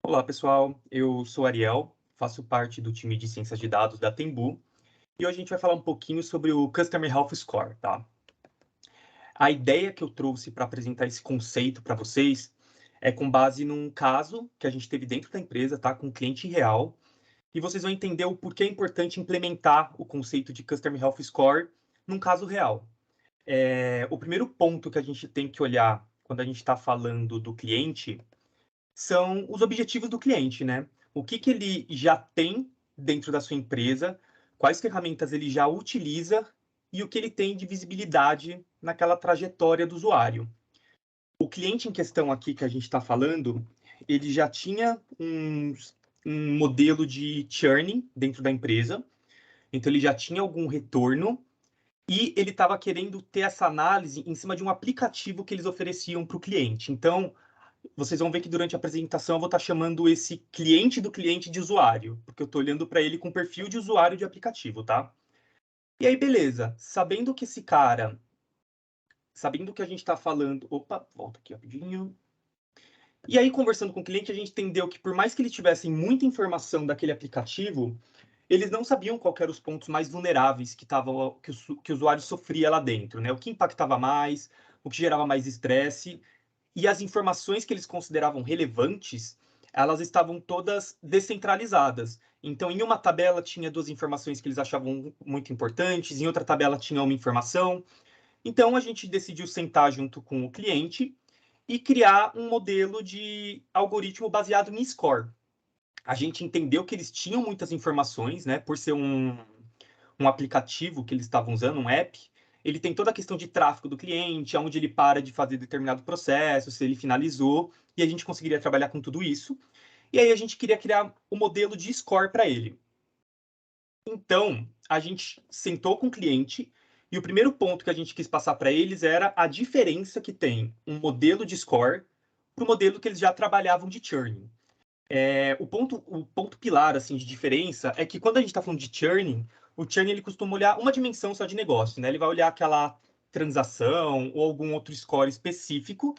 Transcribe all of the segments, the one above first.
Olá, pessoal. Eu sou Ariel, faço parte do time de ciências de dados da Tembu e hoje a gente vai falar um pouquinho sobre o Customer Health Score, tá? A ideia que eu trouxe para apresentar esse conceito para vocês é com base num caso que a gente teve dentro da empresa, tá? Com um cliente real, e vocês vão entender o porquê é importante implementar o conceito de Customer Health Score num caso real. O primeiro ponto que a gente tem que olhar quando a gente está falando do cliente são os objetivos do cliente, né? O que que ele já tem dentro da sua empresa, quais ferramentas ele já utiliza e o que ele tem de visibilidade naquela trajetória do usuário. O cliente em questão aqui que a gente está falando, ele já tinha um modelo de churning dentro da empresa, então ele já tinha algum retorno e ele estava querendo ter essa análise em cima de um aplicativo que eles ofereciam para o cliente. Então, vocês vão ver que durante a apresentação eu vou estar chamando esse cliente do cliente de usuário, porque eu estou olhando para ele com perfil de usuário de aplicativo, tá? E aí, beleza. Sabendo que a gente está falando. Opa, volta aqui rapidinho. E aí, conversando com o cliente, a gente entendeu que por mais que eles tivessem muita informação daquele aplicativo, eles não sabiam qual eram os pontos mais vulneráveis que o usuário sofria lá dentro, né? O que impactava mais, o que gerava mais estresse. E as informações que eles consideravam relevantes, elas estavam todas descentralizadas. Então, em uma tabela tinha duas informações que eles achavam muito importantes, em outra tabela tinha uma informação. Então, a gente decidiu sentar junto com o cliente e criar um modelo de algoritmo baseado em score. A gente entendeu que eles tinham muitas informações, né, por ser um aplicativo que eles estavam usando, um app, ele tem toda a questão de tráfego do cliente, aonde ele para de fazer determinado processo, se ele finalizou, e a gente conseguiria trabalhar com tudo isso. E aí a gente queria criar o modelo de score para ele. Então, a gente sentou com o cliente e o primeiro ponto que a gente quis passar para eles era a diferença que tem um modelo de score para o modelo que eles já trabalhavam de churning. O ponto pilar assim de diferença é que quando a gente está falando de churning, o churning ele costuma olhar uma dimensão só de negócio, né? Ele vai olhar aquela transação ou algum outro score específico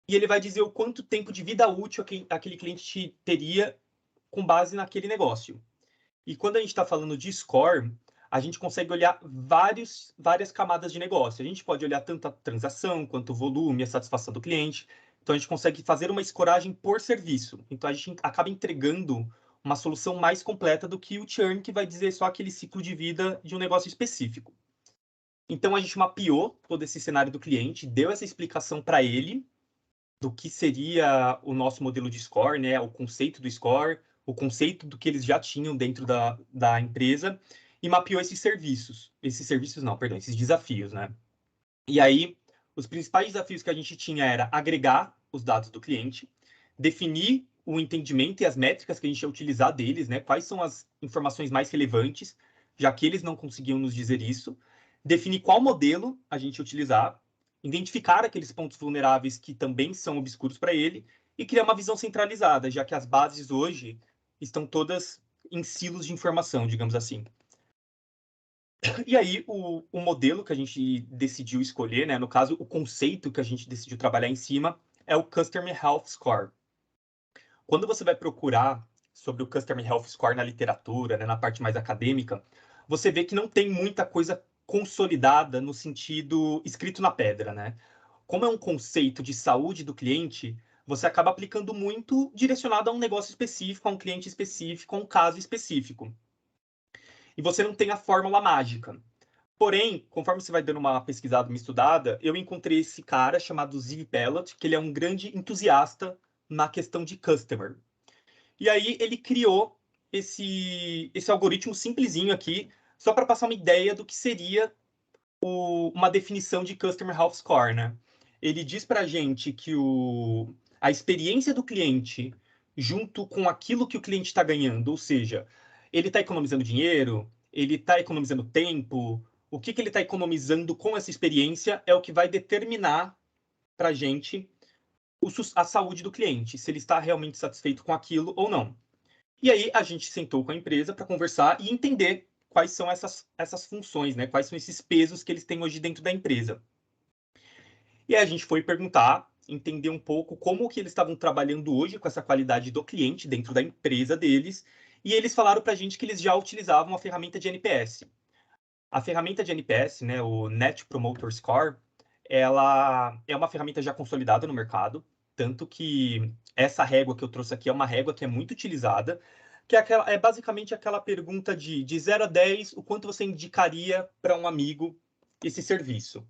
e ele vai dizer o quanto tempo de vida útil aquele cliente teria com base naquele negócio. E quando a gente está falando de score, a gente consegue olhar várias camadas de negócio. A gente pode olhar tanto a transação, quanto o volume, a satisfação do cliente. Então, a gente consegue fazer uma escoragem por serviço. Então, a gente acaba entregando uma solução mais completa do que o churn, que vai dizer só aquele ciclo de vida de um negócio específico. Então, a gente mapeou todo esse cenário do cliente, deu essa explicação para ele do que seria o nosso modelo de score, né? O conceito do score, o conceito do que eles já tinham dentro da empresa e mapeou esses serviços. Esses serviços não, perdão, esses desafios, né? E aí, os principais desafios que a gente tinha era agregar os dados do cliente, definir o entendimento e as métricas que a gente ia utilizar deles, né? Quais são as informações mais relevantes, já que eles não conseguiam nos dizer isso, definir qual modelo a gente ia utilizar, identificar aqueles pontos vulneráveis que também são obscuros para ele e criar uma visão centralizada, já que as bases hoje estão todas em silos de informação, digamos assim. E aí, o modelo que a gente decidiu escolher, né, no caso, o conceito que a gente decidiu trabalhar em cima, é o Customer Health Score. Quando você vai procurar sobre o Customer Health Score na literatura, né, na parte mais acadêmica, você vê que não tem muita coisa consolidada no sentido escrito na pedra, né? Como é um conceito de saúde do cliente, você acaba aplicando muito direcionado a um negócio específico, a um cliente específico, a um caso específico. E você não tem a fórmula mágica. Porém, conforme você vai dando uma pesquisada, uma estudada, eu encontrei esse cara chamado Ziv Pelot, que ele é um grande entusiasta na questão de customer. E aí ele criou esse algoritmo simplesinho aqui, só para passar uma ideia do que seria uma definição de Customer Health Score, né? Ele diz para a gente que a experiência do cliente junto com aquilo que o cliente está ganhando, ou seja, ele está economizando dinheiro, ele está economizando tempo, o que ele está economizando com essa experiência é o que vai determinar para a gente a saúde do cliente, se ele está realmente satisfeito com aquilo ou não. E aí a gente sentou com a empresa para conversar e entender quais são essas funções, né? Quais são esses pesos que eles têm hoje dentro da empresa. E aí a gente foi perguntar entender um pouco como que eles estavam trabalhando hoje com essa qualidade do cliente dentro da empresa deles, e eles falaram para a gente que eles já utilizavam a ferramenta de NPS. A ferramenta de NPS, né, o Net Promoter Score, ela é uma ferramenta já consolidada no mercado, tanto que essa régua que eu trouxe aqui é uma régua que é muito utilizada, que é basicamente aquela pergunta de 0 a 10, o quanto você indicaria para um amigo esse serviço.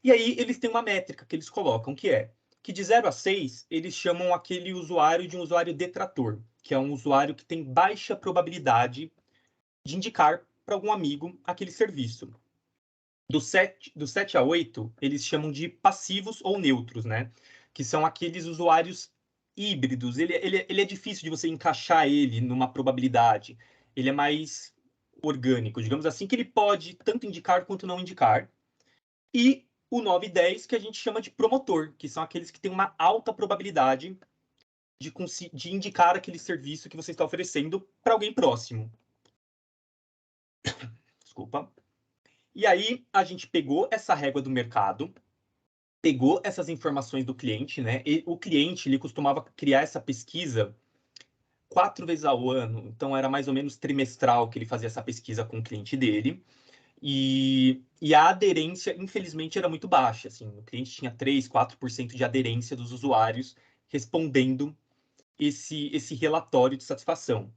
E aí eles têm uma métrica que eles colocam, que é que de 0 a 6, eles chamam aquele usuário de um usuário detrator, que é um usuário que tem baixa probabilidade de indicar para algum amigo aquele serviço. Do 7 a 8, eles chamam de passivos ou neutros, né? Que são aqueles usuários híbridos. Ele é difícil de você encaixar ele numa probabilidade. Ele é mais orgânico, digamos assim, que ele pode tanto indicar quanto não indicar. E o 9 e 10, que a gente chama de promotor, que são aqueles que têm uma alta probabilidade de indicar aquele serviço que você está oferecendo para alguém próximo. Desculpa. E aí a gente pegou essa régua do mercado, pegou essas informações do cliente, né? E o cliente ele costumava criar essa pesquisa 4 vezes ao ano, então era mais ou menos trimestral que ele fazia essa pesquisa com o cliente dele. E a aderência, infelizmente, era muito baixa. Assim, o cliente tinha 3, 4% de aderência dos usuários respondendo esse relatório de satisfação.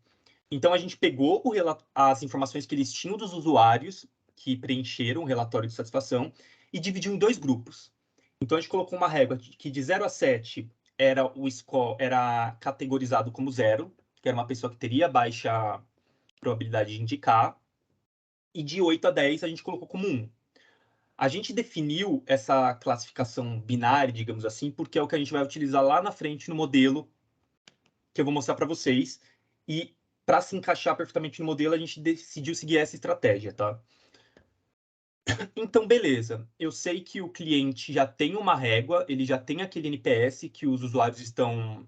Então, a gente pegou as informações que eles tinham dos usuários que preencheram o relatório de satisfação e dividiu em 2 grupos. Então, a gente colocou uma régua que de 0 a 7 era o score, era categorizado como 0, que era uma pessoa que teria baixa probabilidade de indicar, e de 8 a 10 a gente colocou como 1. A gente definiu essa classificação binária, digamos assim, porque é o que a gente vai utilizar lá na frente no modelo que eu vou mostrar para vocês. E para se encaixar perfeitamente no modelo, a gente decidiu seguir essa estratégia, tá? Então, beleza. Eu sei que o cliente já tem uma régua, ele já tem aquele NPS que os usuários estão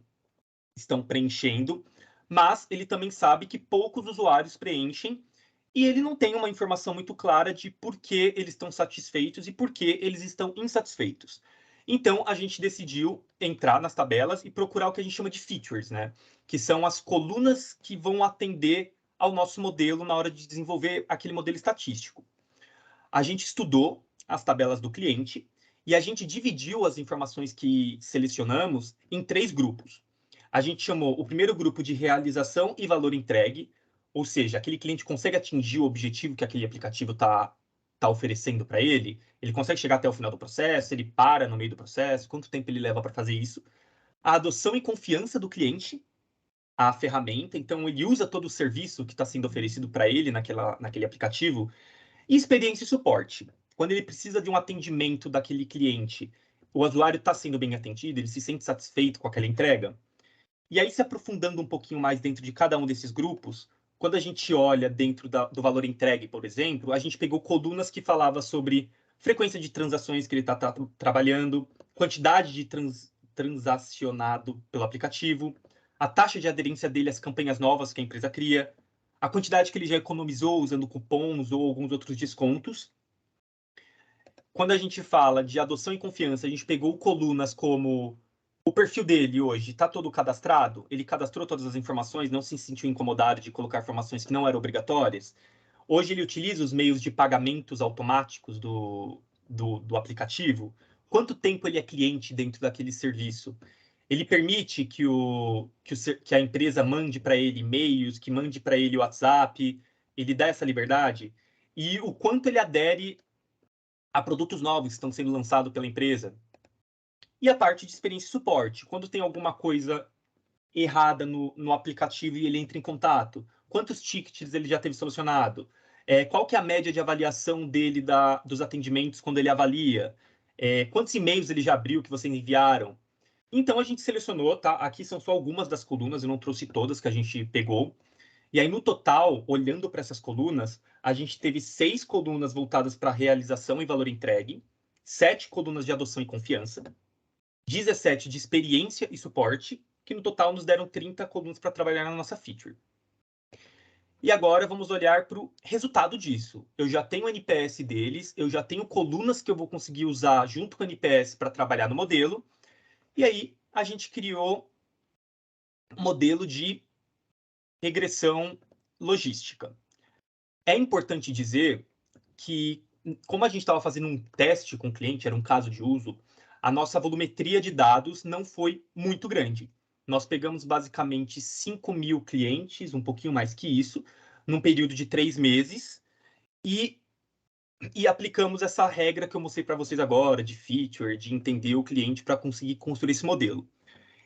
preenchendo, mas ele também sabe que poucos usuários preenchem e ele não tem uma informação muito clara de por que eles estão satisfeitos e por que eles estão insatisfeitos. Então, a gente decidiu entrar nas tabelas e procurar o que a gente chama de features, né? Que são as colunas que vão atender ao nosso modelo na hora de desenvolver aquele modelo estatístico. A gente estudou as tabelas do cliente e a gente dividiu as informações que selecionamos em 3 grupos. A gente chamou o primeiro grupo de realização e valor entregue, ou seja, aquele cliente consegue atingir o objetivo que aquele aplicativo está oferecendo para ele, ele consegue chegar até o final do processo, ele para no meio do processo, quanto tempo ele leva para fazer isso. A adoção e confiança do cliente, a ferramenta, então ele usa todo o serviço que está sendo oferecido para ele naquele aplicativo, e experiência e suporte. Quando ele precisa de um atendimento daquele cliente, o usuário está sendo bem atendido, ele se sente satisfeito com aquela entrega. E aí, se aprofundando um pouquinho mais dentro de cada um desses grupos, quando a gente olha dentro do valor entregue, por exemplo, a gente pegou colunas que falavam sobre frequência de transações que ele está trabalhando, quantidade de transacionado pelo aplicativo, a taxa de aderência dele às campanhas novas que a empresa cria, a quantidade que ele já economizou usando cupons ou alguns outros descontos. Quando a gente fala de adoção e confiança, a gente pegou colunas como o perfil dele hoje está todo cadastrado, ele cadastrou todas as informações, não se sentiu incomodado de colocar informações que não eram obrigatórias. Hoje ele utiliza os meios de pagamentos automáticos do aplicativo. Quanto tempo ele é cliente dentro daquele serviço? Ele permite que a empresa mande para ele e-mails, que mande para ele WhatsApp, ele dá essa liberdade? E o quanto ele adere a produtos novos que estão sendo lançados pela empresa? E a parte de experiência e suporte, quando tem alguma coisa errada no aplicativo e ele entra em contato, quantos tickets ele já teve solucionado? Qual que é a média de avaliação dele dos atendimentos quando ele avalia? Quantos e-mails ele já abriu que vocês enviaram? Então a gente selecionou, tá? Aqui são só algumas das colunas, eu não trouxe todas que a gente pegou. E aí, no total, olhando para essas colunas, a gente teve 6 colunas voltadas para realização e valor entregue, 7 colunas de adoção e confiança, 17 de experiência e suporte, que no total nos deram 30 colunas para trabalhar na nossa feature. E agora vamos olhar para o resultado disso. Eu já tenho o NPS deles, eu já tenho colunas que eu vou conseguir usar junto com o NPS para trabalhar no modelo. E aí a gente criou um modelo de regressão logística. É importante dizer que, como a gente estava fazendo um teste com o cliente, era um caso de uso, a nossa volumetria de dados não foi muito grande. Nós pegamos basicamente 5.000 clientes, um pouquinho mais que isso, num período de 3 meses, e aplicamos essa regra que eu mostrei para vocês agora, de feature, de entender o cliente para conseguir construir esse modelo.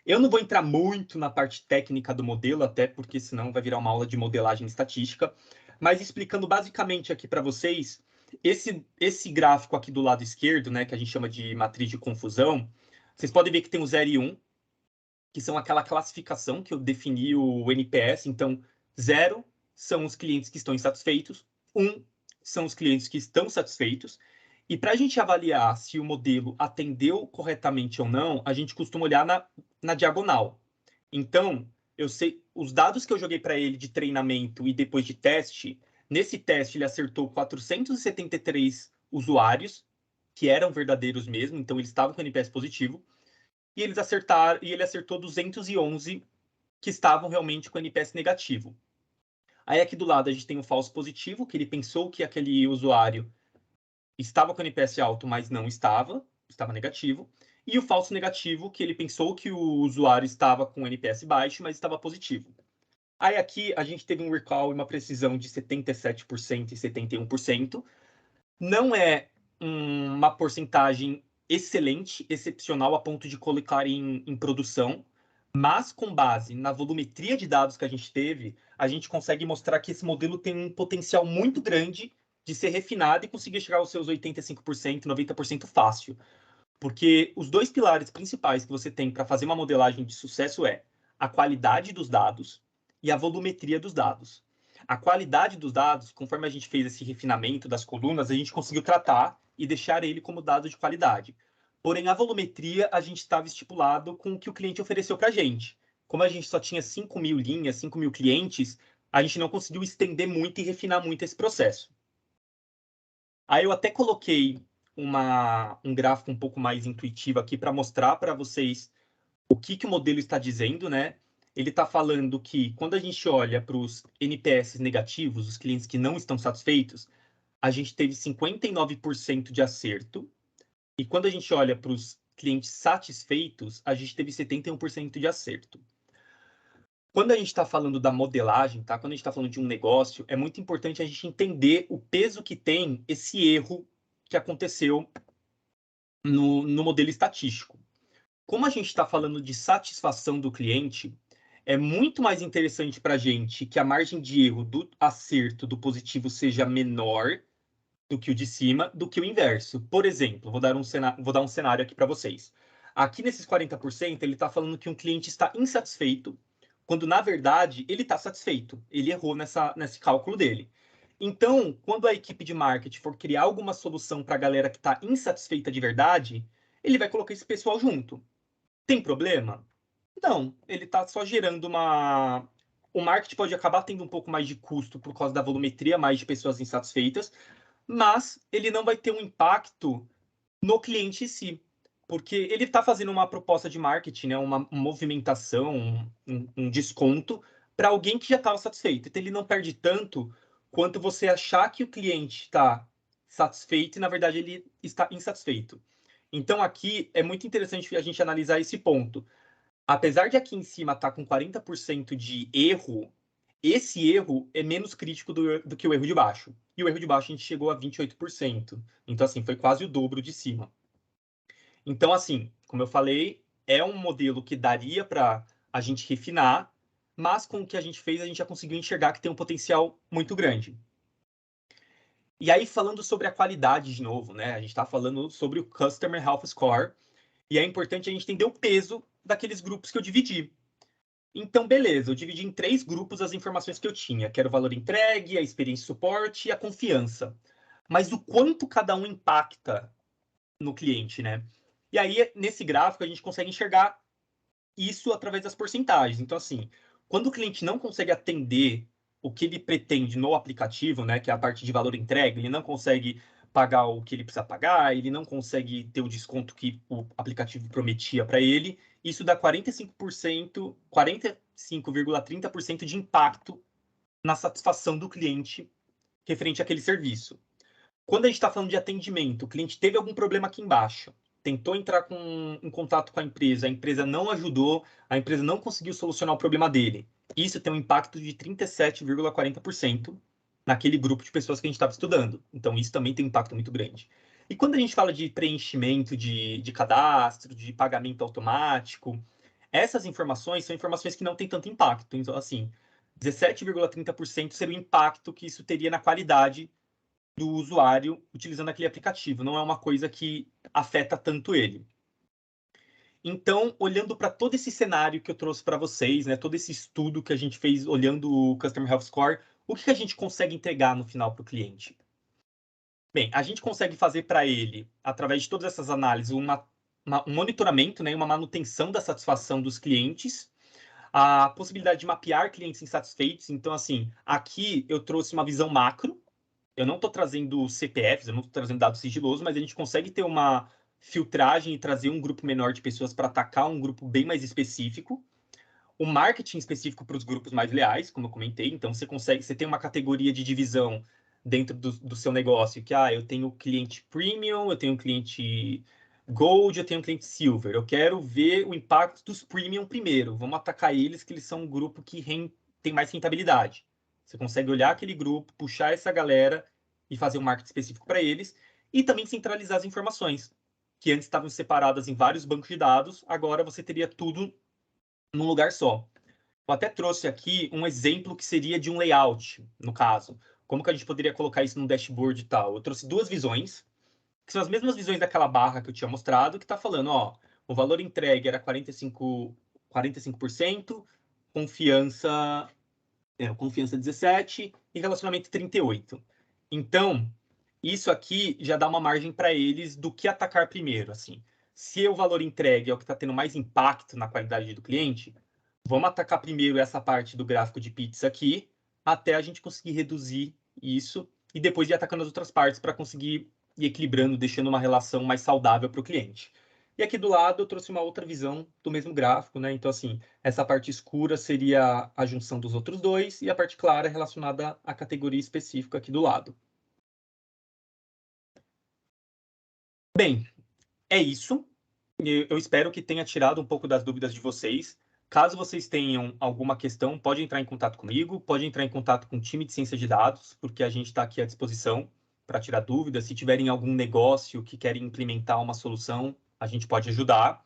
Eu não vou entrar muito na parte técnica do modelo, até porque senão vai virar uma aula de modelagem estatística, mas explicando basicamente aqui para vocês, esse gráfico aqui do lado esquerdo, né, que a gente chama de matriz de confusão, vocês podem ver que tem o 0 e 1, que são aquela classificação que eu defini o NPS. Então, 0 são os clientes que estão insatisfeitos, 1 são os clientes que estão satisfeitos, e para a gente avaliar se o modelo atendeu corretamente ou não, a gente costuma olhar na diagonal. Então, eu sei os dados que eu joguei para ele de treinamento e depois de teste. Nesse teste, ele acertou 473 usuários, que eram verdadeiros mesmo, então eles estavam com NPS positivo, e ele acertou 211 que estavam realmente com NPS negativo. Aí aqui do lado a gente tem o falso positivo, que ele pensou que aquele usuário estava com NPS alto, mas não estava negativo. E o falso negativo, que ele pensou que o usuário estava com NPS baixo, mas estava positivo. Aí aqui a gente teve um recall e uma precisão de 77% e 71%. Não é uma porcentagem excelente, excepcional, a ponto de colocar em produção, mas com base na volumetria de dados que a gente teve, a gente consegue mostrar que esse modelo tem um potencial muito grande de ser refinado e conseguir chegar aos seus 85%, 90% fácil. Porque os dois pilares principais que você tem para fazer uma modelagem de sucesso é a qualidade dos dados e a volumetria dos dados. A qualidade dos dados, conforme a gente fez esse refinamento das colunas, a gente conseguiu tratar e deixar ele como dado de qualidade. Porém, a volumetria, a gente estava estipulado com o que o cliente ofereceu para a gente. Como a gente só tinha 5.000 linhas, 5.000 clientes, a gente não conseguiu estender muito e refinar muito esse processo. Aí eu até coloquei um gráfico um pouco mais intuitivo aqui para mostrar para vocês o que o modelo está dizendo, né? Ele está falando que quando a gente olha para os NPS negativos, os clientes que não estão satisfeitos, a gente teve 59% de acerto. E quando a gente olha para os clientes satisfeitos, a gente teve 71% de acerto. Quando a gente está falando da modelagem, tá? Quando a gente está falando de um negócio, é muito importante a gente entender o peso que tem esse erro que aconteceu no modelo estatístico. Como a gente está falando de satisfação do cliente, é muito mais interessante para a gente que a margem de erro do acerto do positivo seja menor do que o de cima, do que o inverso. Por exemplo, vou dar um cenário aqui para vocês. Aqui nesses 40%, ele está falando que um cliente está insatisfeito, quando na verdade ele está satisfeito. Ele errou nesse cálculo dele. Então, quando a equipe de marketing for criar alguma solução para a galera que está insatisfeita de verdade, ele vai colocar esse pessoal junto. Tem problema? Não, ele está só gerando uma. O marketing pode acabar tendo um pouco mais de custo por causa da volumetria, mais de pessoas insatisfeitas, mas ele não vai ter um impacto no cliente em si, porque ele está fazendo uma proposta de marketing, né, uma movimentação, um desconto para alguém que já estava satisfeito. Então ele não perde tanto quanto você achar que o cliente está satisfeito e na verdade ele está insatisfeito. Então aqui é muito interessante a gente analisar esse ponto. Apesar de aqui em cima estar com 40% de erro, esse erro é menos crítico do que o erro de baixo. E o erro de baixo a gente chegou a 28%. Então, assim, foi quase o dobro de cima. Então, assim, como eu falei, é um modelo que daria para a gente refinar, mas com o que a gente fez, a gente já conseguiu enxergar que tem um potencial muito grande. E aí, falando sobre a qualidade de novo, né? A gente está falando sobre o Customer Health Score, e é importante a gente entender o peso daqueles grupos que eu dividi. Então, beleza, eu dividi em 3 grupos as informações que eu tinha, que era o valor entregue, a experiência de suporte e a confiança. Mas o quanto cada um impacta no cliente, né? E aí, nesse gráfico, a gente consegue enxergar isso através das porcentagens. Então, assim, quando o cliente não consegue atender o que ele pretende no aplicativo, né, que é a parte de valor entregue, ele não consegue pagar o que ele precisa pagar, ele não consegue ter o desconto que o aplicativo prometia para ele. Isso dá 45%, 45,30% de impacto na satisfação do cliente referente àquele serviço. Quando a gente está falando de atendimento, o cliente teve algum problema aqui embaixo, tentou entrar em contato com a empresa não ajudou, a empresa não conseguiu solucionar o problema dele. Isso tem um impacto de 37,40% naquele grupo de pessoas que a gente estava estudando. Então, isso também tem um impacto muito grande. E quando a gente fala de preenchimento de cadastro, de pagamento automático, essas informações são informações que não têm tanto impacto. Então, assim, 17,30% seria o impacto que isso teria na qualidade do usuário utilizando aquele aplicativo. Não é uma coisa que afeta tanto ele. Então, olhando para todo esse cenário que eu trouxe para vocês, né, todo esse estudo que a gente fez olhando o Customer Health Score, o que a gente consegue entregar no final para o cliente? Bem, a gente consegue fazer para ele, através de todas essas análises, um monitoramento, né, uma manutenção da satisfação dos clientes, a possibilidade de mapear clientes insatisfeitos. Então, assim, aqui eu trouxe uma visão macro. Eu não estou trazendo CPFs, eu não estou trazendo dados sigilosos, mas a gente consegue ter uma filtragem e trazer um grupo menor de pessoas para atacar um grupo bem mais específico. O marketing específico para os grupos mais leais, como eu comentei. Então, você tem uma categoria de divisão dentro do seu negócio, que eu tenho cliente premium, eu tenho cliente gold, eu tenho cliente silver. Eu quero ver o impacto dos premium primeiro. Vamos atacar eles, que eles são um grupo que tem mais rentabilidade. Você consegue olhar aquele grupo, puxar essa galera e fazer um marketing específico para eles. E também centralizar as informações, que antes estavam separadas em vários bancos de dados, agora você teria tudo num lugar só. Eu até trouxe aqui um exemplo que seria de um layout, no caso. Como que a gente poderia colocar isso num dashboard e tal? Eu trouxe duas visões, que são as mesmas visões daquela barra que eu tinha mostrado, que está falando, ó, o valor entregue era 45%, confiança 17% e relacionamento 38%. Então, isso aqui já dá uma margem para eles do que atacar primeiro, assim. Se o valor entregue é o que está tendo mais impacto na qualidade do cliente, vamos atacar primeiro essa parte do gráfico de pizza aqui, até a gente conseguir reduzir isso e depois ir atacando as outras partes para conseguir ir equilibrando, deixando uma relação mais saudável para o cliente. E aqui do lado eu trouxe uma outra visão do mesmo gráfico, né? Então, assim, essa parte escura seria a junção dos outros dois e a parte clara é relacionada à categoria específica aqui do lado. Bem, é isso. Eu espero que tenha tirado um pouco das dúvidas de vocês. Caso vocês tenham alguma questão, pode entrar em contato comigo, pode entrar em contato com o time de ciência de dados, porque a gente está aqui à disposição para tirar dúvidas. Se tiverem algum negócio que querem implementar uma solução, a gente pode ajudar.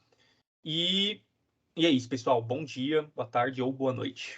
E é isso, pessoal. Bom dia, boa tarde ou boa noite.